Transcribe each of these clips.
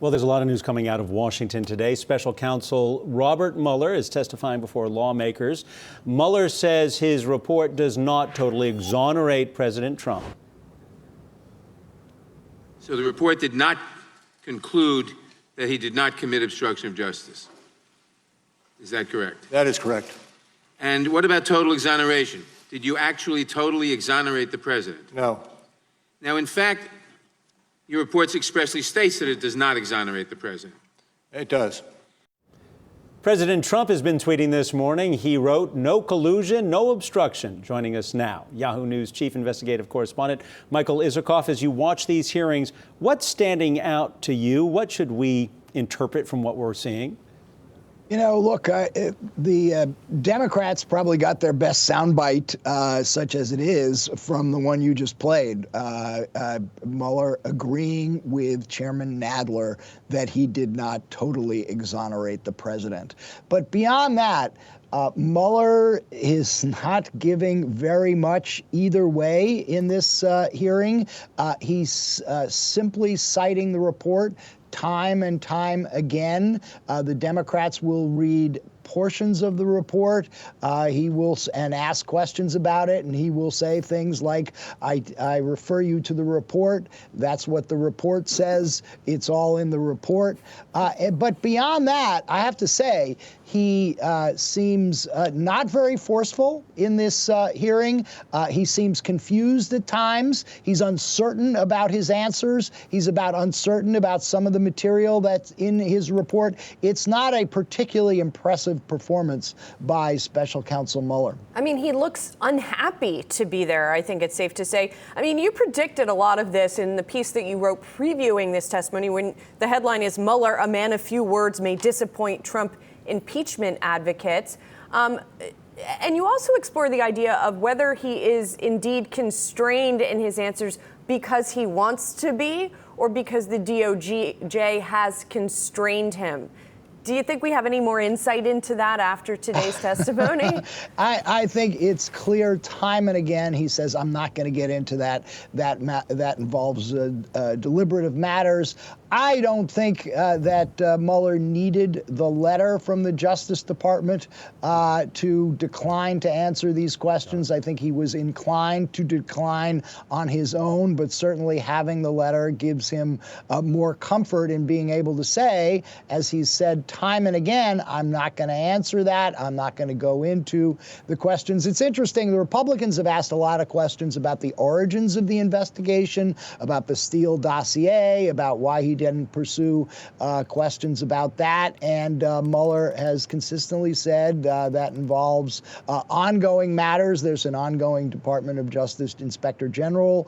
Well, there's a lot of news coming out of Washington today. Special Counsel Robert Mueller is testifying before lawmakers. Mueller says his report does not totally exonerate President Trump. So the report did not conclude that he did not commit obstruction of justice. Is that correct? That is correct. And what about total exoneration? Did you actually totally exonerate the president? No. Now, in fact, your report expressly states that it does not exonerate the president. It does. President Trump has been tweeting this morning. He wrote, "No collusion, no obstruction." Joining us now, Yahoo News chief investigative correspondent Michael Isikoff. As you watch these hearings, what's standing out to you? What should we interpret from what we're seeing? You know, look, the Democrats probably got their best soundbite, such as it is, from the one you just played. Mueller agreeing with Chairman Nadler that he did not totally exonerate the president. But beyond that, Mueller is not giving very much either way in this hearing. He's simply citing the report time and time again. The Democrats will read portions of the report. He will and ask questions about it, and he will say things like, I refer you to the report. That's what the report says. It's all in the report. But beyond that, I have to say, he seems not very forceful in this hearing. He seems confused at times. He's uncertain about his answers. He's uncertain about some of the material that's in his report. It's not a particularly impressive performance by Special Counsel Mueller. I mean, he looks unhappy to be there, I think it's safe to say. I mean, you predicted a lot of this in the piece that you wrote previewing this testimony when the headline is "Mueller, a man of few words, may disappoint Trump impeachment advocates." And you also explore the idea of whether he is indeed constrained in his answers because he wants to be or because the DOJ has constrained him. Do you think we have any more insight into that after today's testimony? I think it's clear time and again. He says, I'm not going to get into that. That involves deliberative matters. I don't think that Mueller needed the letter from the Justice Department to decline to answer these questions. I think he was inclined to decline on his own, but certainly having the letter gives him more comfort in being able to say, as he's said time and again, I'm not going to answer that. I'm not going to go into the questions. It's interesting. The Republicans have asked a lot of questions about the origins of the investigation, about the Steele dossier, about why he didn't pursue questions about that. And Mueller has consistently said that involves ongoing matters. There's an ongoing Department of Justice Inspector General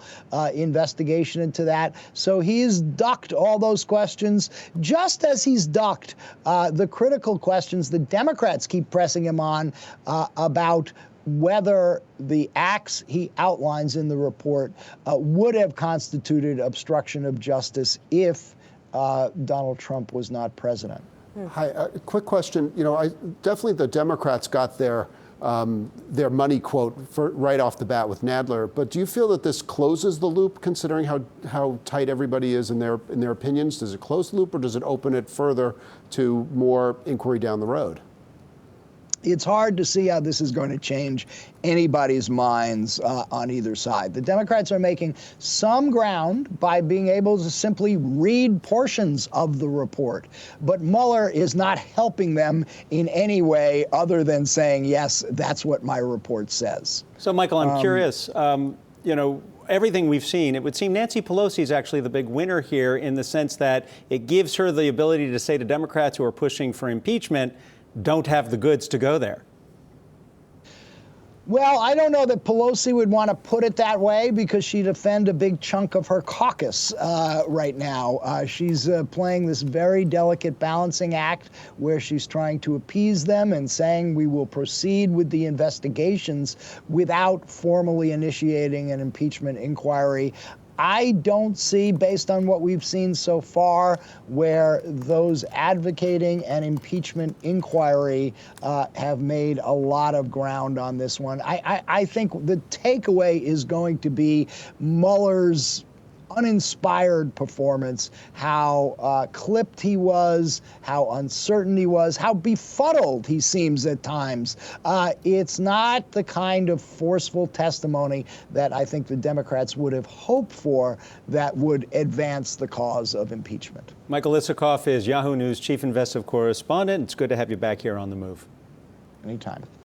investigation into that. So he's ducked all those questions, just as he's ducked the critical questions the Democrats keep pressing him on about whether the acts he outlines in the report would have constituted obstruction of justice if Donald Trump was not president. Hi, quick question. You know, definitely the Democrats got their money quote right off the bat with Nadler. But do you feel that this closes the loop, considering how tight everybody is in their opinions? Does it close the loop, or does it open it further to more inquiry down the road? It's hard to see how this is going to change anybody's minds on either side. The Democrats are making some ground by being able to simply read portions of the report, but Mueller is not helping them in any way other than saying, yes, that's what my report says. So, Michael, I'm curious, you know, everything we've seen, it would seem Nancy Pelosi is actually the big winner here in the sense that it gives her the ability to say to Democrats who are pushing for impeachment, don't have the goods to go there. Well, I don't know that Pelosi would want to put it that way, because she'd offend a big chunk of her caucus right now. She's playing this very delicate balancing act where she's trying to appease them and saying we will proceed with the investigations without formally initiating an impeachment inquiry. I don't see, based on what we've seen so far, where those advocating an impeachment inquiry have made a lot of ground on this one. I think the takeaway is going to be Mueller's uninspired performance, how clipped he was, how uncertain he was, how befuddled he seems at times. It's not the kind of forceful testimony that I think the Democrats would have hoped for that would advance the cause of impeachment. Michael Isikoff is Yahoo News chief investigative correspondent. It's good to have you back here on The Move. Anytime.